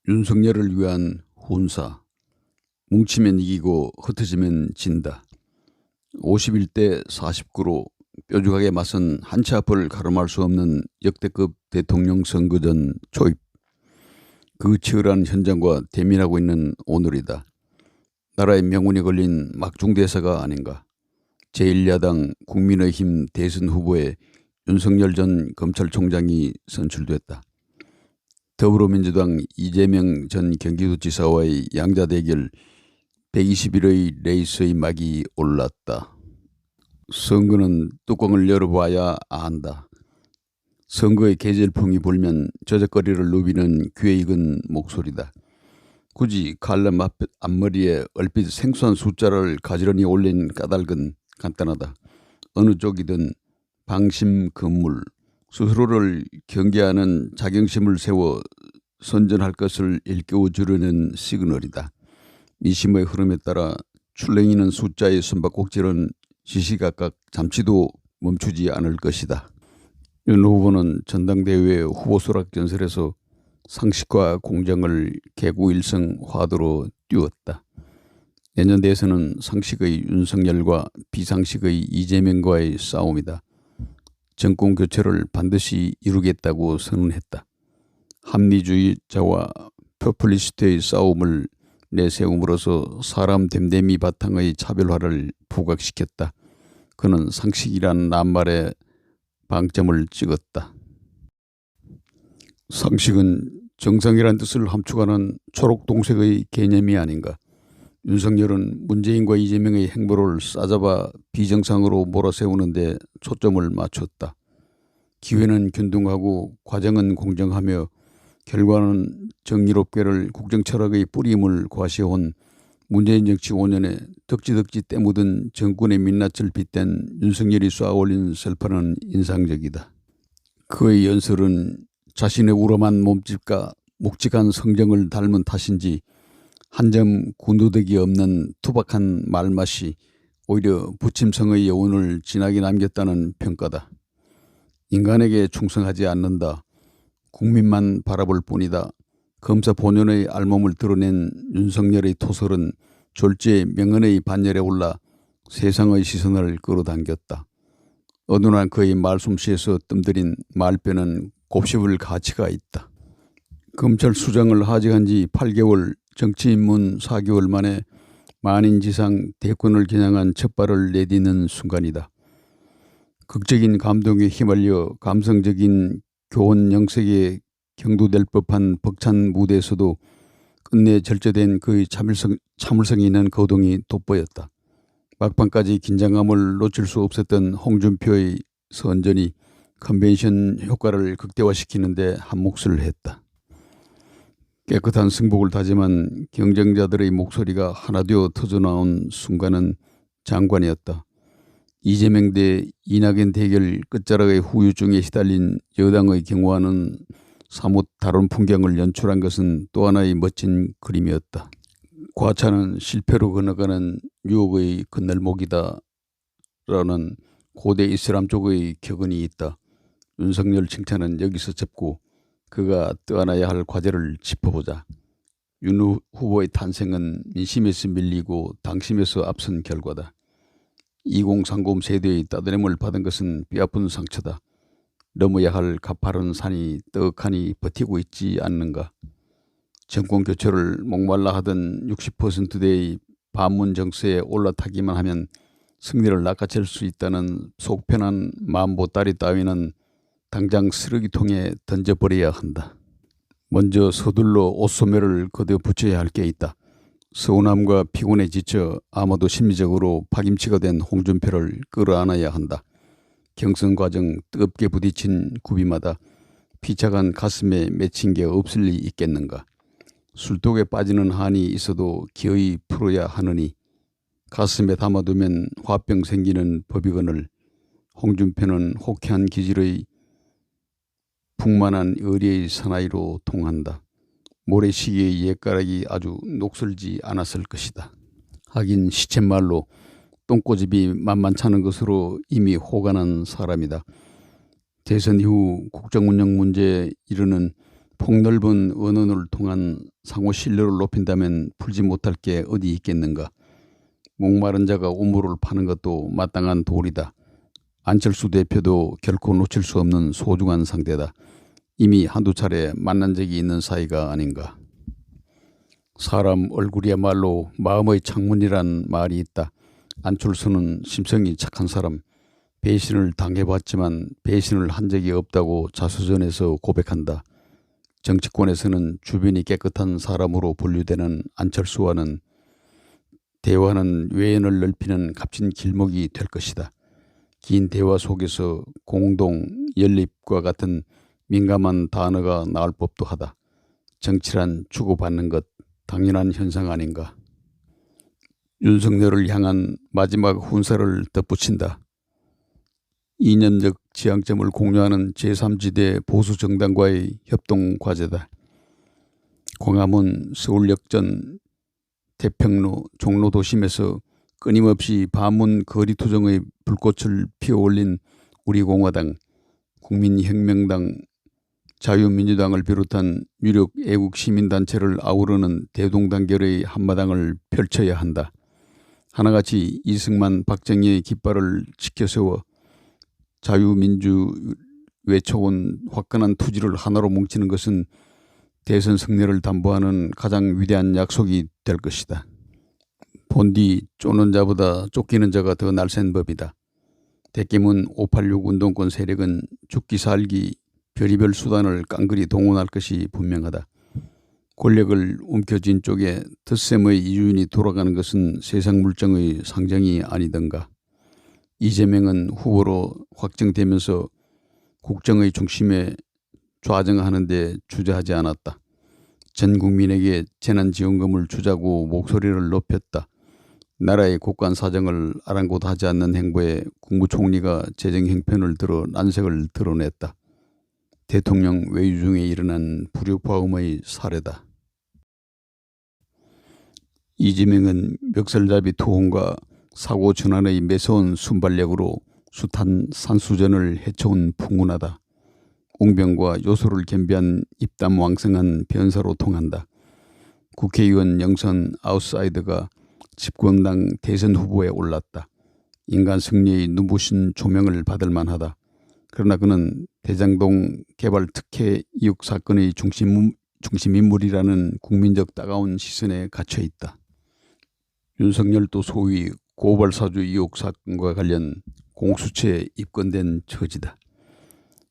윤석열을 위한 혼사. 뭉치면 이기고 흩어지면 진다. 51대 49로 뾰족하게 맞선 한 치 앞을 가름할 수 없는 역대급 대통령 선거전 초입. 그 치열한 현장과 대면하고 있는 오늘이다. 나라의 명운이 걸린 막중대사가 아닌가. 제1야당 국민의힘 대선 후보에 윤석열 전 검찰총장이 선출됐다. 더불어민주당 이재명 전 경기도지사와의 양자 대결 120일의 레이스의 막이 올랐다. 선거는 뚜껑을 열어봐야 안다. 선거의 계절풍이 불면 저적거리를 누비는 귀에 익은 목소리다. 굳이 칼럼 앞머리에 얼핏 생소한 숫자를 가지런히 올린 까닭은 간단하다. 어느 쪽이든 방심건물, 스스로를 경계하는 자경심을 세워 선전할 것을 일깨워 주려는 시그널이다. 민심의 흐름에 따라 출렁이는 숫자의 숨바꼭질은 시시각각 잠시도 멈추지 않을 것이다. 윤 후보는 전당대회 후보 수락 전설에서 상식과 공정을 개구일성 화두로 띄웠다. 내년 대선은 상식의 윤석열과 비상식의 이재명과의 싸움이다. 정권 교체를 반드시 이루겠다고 선언했다. 합리주의자와 포퓰리스트의 싸움을 내세움으로써 사람 됨됨이 바탕의 차별화를 부각시켰다. 그는 상식이란 낱말에 방점을 찍었다. 상식은 정상이란 뜻을 함축하는 초록동색의 개념이 아닌가. 윤석열은 문재인과 이재명의 행보를 싸잡아 비정상으로 몰아세우는 데 초점을 맞췄다. 기회는 균등하고 과정은 공정하며 결과는 정의롭게를 국정철학의 뿌림을 과시해온 문재인 정치 5년에 덕지덕지 때묻은 정권의 민낯을 빗댄 윤석열이 쏘아올린 설파는 인상적이다. 그의 연설은 자신의 우람한 몸집과 묵직한 성정을 닮은 탓인지 한 점 군더더기 없는 투박한 말맛이 오히려 부침성의 여운을 진하게 남겼다는 평가다. 인간에게 충성하지 않는다. 국민만 바라볼 뿐이다. 검사 본연의 알몸을 드러낸 윤석열의 토설은 졸지의 명언의 반열에 올라 세상의 시선을 끌어당겼다. 어눌한 그의 말솜씨에서 뜸들인 말변은 곱씹을 가치가 있다. 검찰 수장을 하직한 지 8개월, 정치 입문 4개월 만에 만인지상 대권을 겨냥한 첫 발을 내딛는 순간이다. 극적인 감동에 휘말려 감성적인 교원 영색에 경도될 법한 벅찬 무대에서도 끝내 절제된 그의 참을성이 있는 거동이 돋보였다. 막판까지 긴장감을 놓칠 수 없었던 홍준표의 선전이 컨벤션 효과를 극대화시키는 데 한몫을 했다. 깨끗한 승복을 다짐한 경쟁자들의 목소리가 하나되어 터져나온 순간은 장관이었다. 이재명 대 이낙연 대결 끝자락의 후유증에 시달린 여당의 경우와는 사뭇 다른 풍경을 연출한 것은 또 하나의 멋진 그림이었다. 과차는 실패로 건너가는 유혹의 건널목이다 라는 고대 이슬람 쪽의 격언이 있다. 윤석열 칭찬은 여기서 접고 그가 떠안아야 할 과제를 짚어보자. 윤 후보의 탄생은 민심에서 밀리고 당심에서 앞선 결과다. 2030 세대의 따뜻함을 받은 것은 뼈아픈 상처다. 넘어야 할 가파른 산이 떡하니 버티고 있지 않는가. 정권 교체를 목말라 하던 60%대의 반문 정세에 올라타기만 하면 승리를 낚아챌 수 있다는 속편한 마음보따리 따위는 당장 쓰레기통에 던져버려야 한다. 먼저 서둘러 옷소매를 걷어 붙여야 할 게 있다. 서운함과 피곤에 지쳐 아마도 심리적으로 파김치가 된 홍준표를 끌어안아야 한다. 경선 과정 뜨겁게 부딪힌 구비마다 피차간 가슴에 맺힌 게 없을 리 있겠는가. 술독에 빠지는 한이 있어도 기어이 풀어야 하느니 가슴에 담아두면 화병 생기는 법이거늘 홍준표는 호쾌한 기질의 풍만한 의리의 사나이로 통한다. 모래시계의 옛가락이 아주 녹슬지 않았을 것이다. 하긴 시쳇말로 똥꼬집이 만만찮은 것으로 이미 호가난 사람이다. 대선 이후 국정운영 문제에 이르는 폭넓은 언어를 통한 상호 신뢰를 높인다면 풀지 못할 게 어디 있겠는가. 목마른 자가 우물을 파는 것도 마땅한 도리다. 안철수 대표도 결코 놓칠 수 없는 소중한 상대다. 이미 한두 차례 만난 적이 있는 사이가 아닌가. 사람 얼굴이야말로 마음의 창문이란 말이 있다. 안철수는 심성이 착한 사람, 배신을 당해봤지만 배신을 한 적이 없다고 자수전에서 고백한다. 정치권에서는 주변이 깨끗한 사람으로 분류되는 안철수와는 대화는 외연을 넓히는 값진 길목이 될 것이다. 긴 대화 속에서 공동, 연립과 같은 민감한 단어가 나올 법도 하다. 정치란 주고받는 것, 당연한 현상 아닌가. 윤석열을 향한 마지막 훈사를 덧붙인다. 이념적 지향점을 공유하는 제3지대 보수정당과의 협동과제다. 광화문, 서울역전, 태평로, 종로도심에서 끊임없이 반문 거리투정의 불꽃을 피워올린 우리공화당, 국민혁명당, 자유민주당을 비롯한 유력 애국시민단체를 아우르는 대동단결의 한마당을 펼쳐야 한다. 하나같이 이승만, 박정희의 깃발을 지켜세워 자유민주 외쳐온 화끈한 투지를 하나로 뭉치는 것은 대선 승리를 담보하는 가장 위대한 약속이 될 것이다. 본디 쪼는 자보다 쫓기는 자가 더 날쌘 법이다. 대깨문 586 운동권 세력은 죽기 살기 별의별 수단을 깡그리 동원할 것이 분명하다. 권력을 움켜쥔 쪽에 덧셈의 이윤이 돌아가는 것은 세상 물정의 상정이 아니던가. 이재명은 후보로 확정되면서 국정의 중심에 좌정하는 데 주저하지 않았다. 전 국민에게 재난지원금을 주자고 목소리를 높였다. 나라의 국간 사정을 아랑곳하지 않는 행보에 국무총리가 재정 형편을 들어 난색을 드러냈다. 대통령 외유 중에 일어난 불협화음의 사례다. 이재명은 멱살잡이 투혼과 사고 전환의 매서운 순발력으로 숱한 산수전을 헤쳐온 풍운하다. 웅변과 요소를 겸비한 입담 왕성한 변사로 통한다. 국회의원 영선 아웃사이더가 집권당 대선 후보에 올랐다. 인간 승리의 눈부신 조명을 받을 만하다. 그러나 그는 대장동 개발 특혜 의혹 사건의 중심인물이라는 국민적 따가운 시선에 갇혀 있다. 윤석열도 소위 고발사주 의혹 사건과 관련 공수처에 입건된 처지다.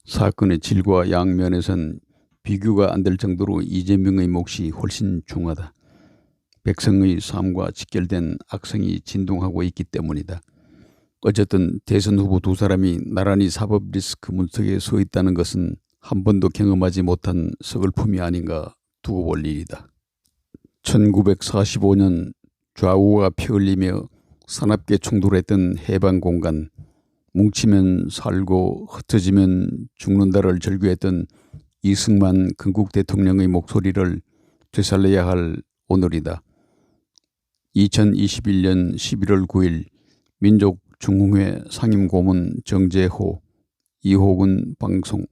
사건의 질과 양면에선 비교가 안 될 정도로 이재명의 몫이 훨씬 중하다. 백성의 삶과 직결된 악성이 진동하고 있기 때문이다. 어쨌든 대선 후보 두 사람이 나란히 사법 리스크 문턱에 서 있다는 것은 한 번도 경험하지 못한 서글픔이 아닌가 두고 볼 일이다. 1945년 좌우가 펴흘리며 사납게 충돌했던 해방 공간, 뭉치면 살고 흩어지면 죽는다를 절규했던 이승만 건국 대통령의 목소리를 되살려야 할 오늘이다. 2021년 11월 9일 민족중흥회 상임고문 정재호, 이호근 방송.